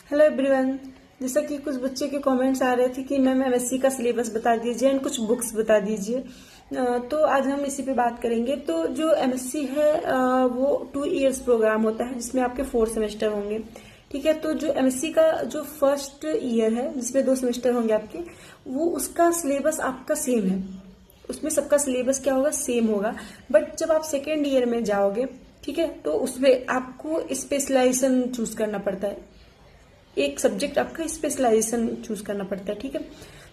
Hello everyone. जैसा कि कुछ बच्चे के कमेंट्स आ रहे थे कि मैम एमएससी का सिलेबस बता दीजिए एंड कुछ बुक्स बता दीजिए। तो आज हम इसी पे बात करेंगे। तो जो एमएससी है वो 2 इयर्स प्रोग्राम होता है जिसमें आपके 4 सेमेस्टर होंगे। ठीक है। तो जो एमएससी का जो फर्स्ट ईयर है जिसमें 2 सेमेस्टर होंगे आपके, वो उसका सिलेबस आपका सेम है। उसमें सबका सिलेबस क्या होगा, सेम होगा। बट जब आप सेकेंड ईयर में जाओगे, ठीक है, तो उसमें आपको स्पेशलाइजेशन चूज करना पड़ता है। एक सब्जेक्ट आपका स्पेशलाइजेशन चूज करना पड़ता है। ठीक है।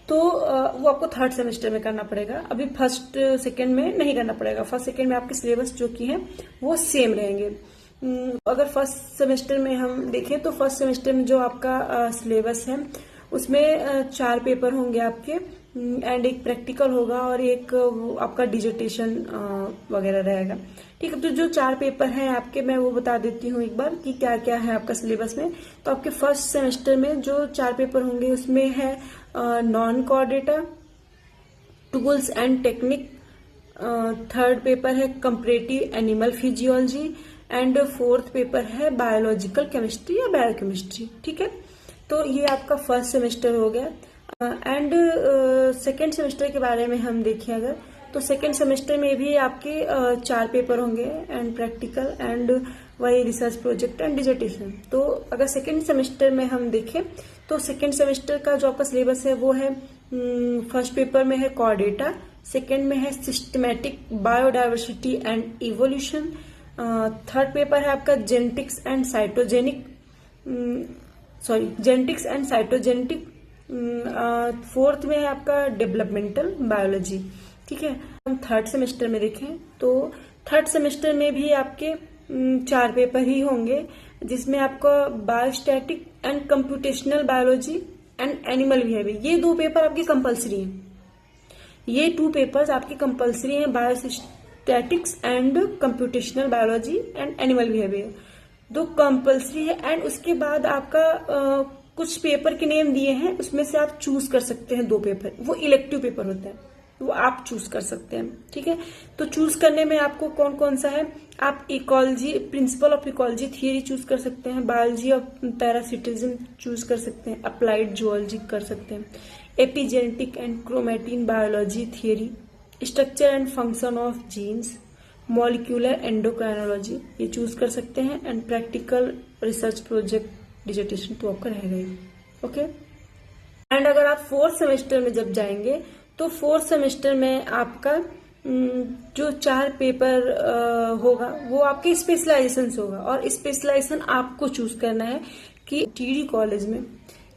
तो वो आपको थर्ड सेमेस्टर में करना पड़ेगा। अभी फर्स्ट सेकंड में नहीं करना पड़ेगा। फर्स्ट सेकंड में आपके सिलेबस जो कि है वो सेम रहेंगे। अगर फर्स्ट सेमेस्टर में हम देखें तो फर्स्ट सेमेस्टर में जो आपका सिलेबस है उसमें 4 पेपर होंगे आपके, एंड एक प्रैक्टिकल होगा और एक आपका डिजर्टेशन वगैरह रहेगा। ठीक है। तो जो 4 पेपर हैं आपके, मैं वो बता देती हूँ एक बार कि क्या क्या है आपका सिलेबस में। तो आपके फर्स्ट सेमेस्टर में जो 4 पेपर होंगे उसमें है non core data, tools and technique, third paper है comparative animal physiology, and fourth paper है बायोलॉजिकल केमिस्ट्री या बायोकेमिस्ट्री। ठीक है। तो ये आपका फर्स्ट सेमेस्टर हो गया। एंड सेकेंड सेमेस्टर के बारे में हम देखें अगर, तो सेकेंड सेमेस्टर में भी आपके 4 पेपर होंगे एंड प्रैक्टिकल एंड वही रिसर्च प्रोजेक्ट एंड डिजर्टेशन। तो अगर सेकेंड सेमेस्टर में हम देखें तो सेकेंड सेमेस्टर का जो आपका सिलेबस है वो है, फर्स्ट पेपर में है कोर डेटा, सेकेंड में है systematic biodiversity and evolution, third paper है आपका genetics and cytogenic genetics and cytogenetic, fourth में है आपका डेवलपमेंटल बायोलॉजी। ठीक है। हम थर्ड सेमेस्टर में देखें तो थर्ड सेमेस्टर में भी आपके 4 पेपर ही होंगे जिसमें आपका biostatic and computational biology and animal behaviour, ये 2 पेपर आपके कंपलसरी हैं। ये 2 पेपर्स आपके कंपलसरी हैं, biostatics and computational biology and animal behaviour, 2 compulsory है। एंड उसके बाद आपका कुछ पेपर के नेम दिए हैं, उसमें से आप चूज कर सकते हैं 2 पेपर, वो इलेक्टिव पेपर होता है, वो आप चूज कर सकते हैं। ठीक है। तो चूज करने में आपको कौन कौन सा है, आप ecology, principle of ecology theory choose कर सकते हैं, बायोलॉजी ऑफ पैरासिटिज्म चूज कर सकते हैं, अप्लाइड जूलॉजी कर सकते हैं, epigenetic and chromatin biology theory, structure and function of genes, molecular endocrinology ये चूज कर सकते हैं, and practical research project dissertation तो आपका रहेगा ही। ओके। एंड अगर आप 4th सेमेस्टर में जब जाएंगे तो 4th सेमेस्टर में आपका जो 4 पेपर होगा वो आपके स्पेशलाइजेशन होगा, और स्पेशलाइजेशन आपको चूज करना है कि टीडी कॉलेज में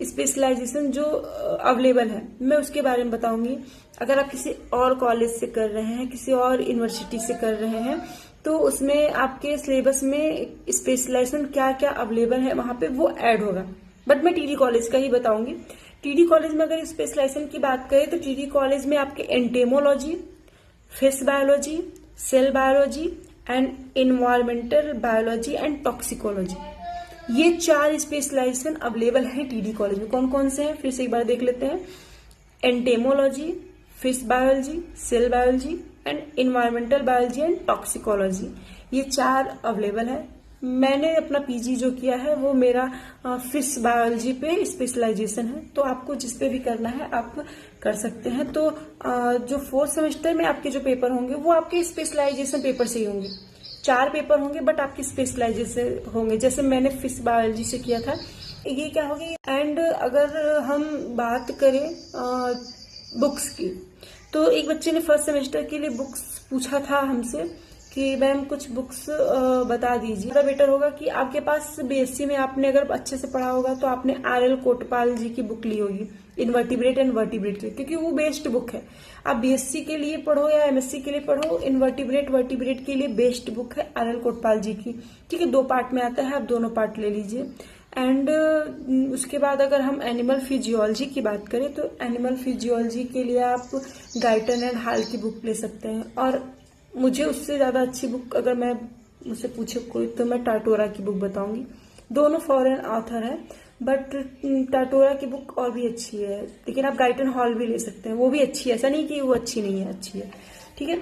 स्पेशलाइजेशन जो अवेलेबल है मैं उसके बारे में बताऊंगी। अगर आप किसी और कॉलेज से कर रहे हैं, किसी और यूनिवर्सिटी से कर रहे हैं, तो उसमें आपके सिलेबस में स्पेशलाइजेशन क्या क्या अवेलेबल है वहां पे वो ऐड होगा। बट मैं टीडी कॉलेज का ही बताऊंगी। टीडी कॉलेज में अगर स्पेशलाइजेशन की बात करें तो टीडी कॉलेज में आपके entomology, fish biology, cell biology and environmental biology and toxicology, ये 4 स्पेशलाइजेशन अवेलेबल है टीडी कॉलेज में। कौन कौन से हैं फिर से एक बार देख लेते हैं। Entomology, fish biology, cell biology and environmental biology and toxicology, ये 4 अवेलेबल है। मैंने अपना पीजी जो किया है वो मेरा फिश बायोलॉजी पे स्पेशलाइजेशन है, तो आपको जिस पे भी करना है आप कर सकते हैं। तो जो 4th सेमेस्टर में आपके जो पेपर होंगे वो आपके स्पेशलाइजेशन पेपर से ही होंगे। 4 पेपर होंगे बट आपके स्पेशलाइजेशन होंगे, जैसे मैंने फिश बायोलॉजी से किया था। ये क्या होगी। एंड अगर हम बात करें बुक्स की, तो एक बच्चे ने फर्स्ट सेमेस्टर के लिए बुक्स पूछा था हमसे कि मैम कुछ बुक्स बता दीजिए। ज़्यादा बेटर होगा कि आपके पास बीएससी में आपने अगर अच्छे से पढ़ा होगा तो आपने आरएल कोटपाल जी की बुक ली होगी, इनवर्टिब्रेट एंड वर्टिब्रेट, क्योंकि वो बेस्ट बुक है। आप बीएससी के लिए पढ़ो या एमएससी के लिए पढ़ो, इनवर्टिब्रेट वर्टिब्रेट के लिए बेस्ट बुक है आरएल कोटपाल जी की। ठीक है। 2 पार्ट में आता है, आप दोनों पार्ट ले लीजिए। एंड उसके बाद अगर हम एनिमल फिजियोलॉजी की बात करें तो एनिमल फिजियोलॉजी के लिए आप गाइटन एंड हाल की बुक ले सकते हैं, और मुझे उससे ज्यादा अच्छी बुक अगर मैं मुझसे पूछे कोई तो मैं टाटोरा की बुक बताऊंगी। दोनों फॉरेन ऑथर है, बट टाटोरा की बुक और भी अच्छी है। लेकिन आप गाइटन हॉल भी ले सकते हैं, वो भी अच्छी है, ऐसा नहीं कि वो अच्छी नहीं है, अच्छी है। ठीक है।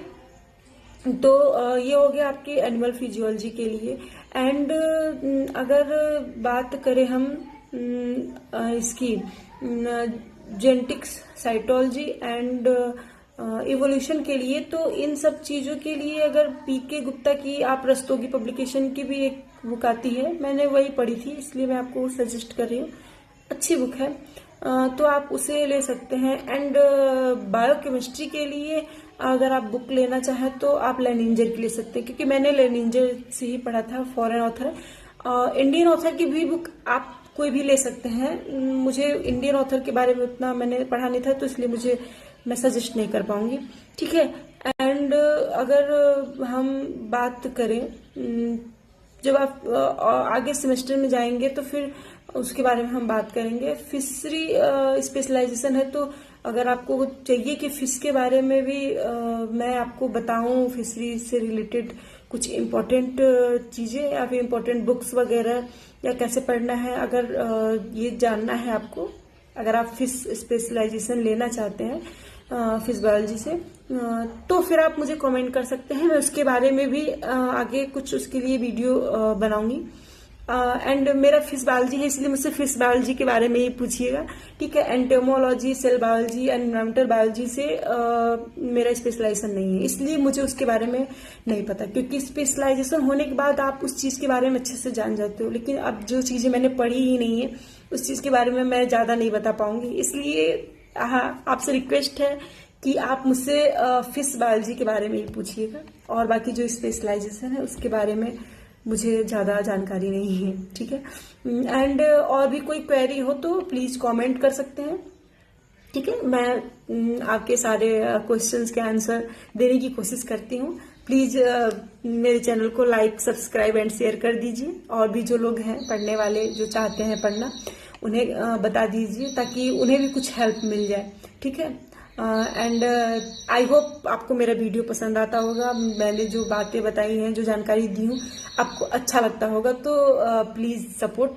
तो ये हो गया आपके एनिमल फिजियोलॉजी के लिए। एंड अगर बात करें हम इसकी जेनेटिक्स, साइटोलॉजी एंड इवोल्यूशन के लिए। तो इन सब चीजों के लिए अगर पीके गुप्ता की आप रस्तोगी पब्लिकेशन की भी एक बुक आती है, मैंने वही पढ़ी थी इसलिए मैं आपको सजेस्ट कर रही हूँ, अच्छी बुक है, तो आप उसे ले सकते हैं। एंड बायोकेमिस्ट्री के लिए अगर आप बुक लेना चाहें तो आप लेनिंजर की ले सकते हैं, क्योंकि मैंने लेनिंजर से ही पढ़ा था, फॉरेन ऑथर। इंडियन ऑथर की भी बुक आप कोई भी ले सकते हैं। मुझे इंडियन ऑथर के बारे में उतना मैंने पढ़ा नहीं था, तो इसलिए मैं सजेस्ट नहीं कर पाऊंगी, ठीक है। एंड अगर हम बात करें, जब आप आगे सेमेस्टर में जाएंगे तो फिर उसके बारे में हम बात करेंगे। फिशरी स्पेशलाइजेशन है, तो अगर आपको चाहिए कि फिश के बारे में भी मैं आपको बताऊं, फिशरी से रिलेटेड कुछ इम्पोर्टेंट चीजें या फिर इम्पोर्टेंट बुक्स वगैरह, या कैसे पढ़ना है, अगर ये जानना है आपको, अगर आप फिश स्पेशलाइजेशन लेना चाहते हैं फिश बायोलॉजी से, तो फिर आप मुझे कमेंट कर सकते हैं, मैं उसके बारे में भी आगे कुछ उसके लिए वीडियो बनाऊंगी। एंड मेरा फिश बायोलॉजी है, इसलिए मुझसे फिश बायोलॉजी के बारे में ही पूछिएगा, ठीक है। Entomology, cell biology, environmental biology से मेरा स्पेशलाइजेशन नहीं है, इसलिए मुझे उसके बारे में नहीं पता, क्योंकि स्पेशलाइजेशन होने के बाद आप उस चीज के बारे में अच्छे से जान जाते हो। लेकिन अब जो चीजें मैंने पढ़ी ही नहीं है, उस चीज के बारे में मैं ज्यादा नहीं बता पाऊंगी, इसलिए आपसे रिक्वेस्ट है कि आप मुझसे फिश बायोलॉजी के बारे में ही पूछिएगा, और बाकी जो स्पेशलाइजेशन है उसके बारे में मुझे ज्यादा जानकारी नहीं है, ठीक है। एंड और भी कोई क्वेरी हो तो प्लीज कमेंट कर सकते हैं, ठीक है। मैं आपके सारे क्वेश्चंस के आंसर देने की कोशिश करती हूँ। प्लीज मेरे चैनल को लाइक, सब्सक्राइब एंड शेयर कर दीजिए, और भी जो लोग हैं पढ़ने वाले, जो चाहते हैं पढ़ना, उन्हें बता दीजिए, ताकि उन्हें भी कुछ हेल्प मिल जाए, ठीक है। एंड आई होप आपको मेरा वीडियो पसंद आता होगा, मैंने जो बातें बताई हैं, जो जानकारी दी हूँ, आपको अच्छा लगता होगा, तो प्लीज सपोर्ट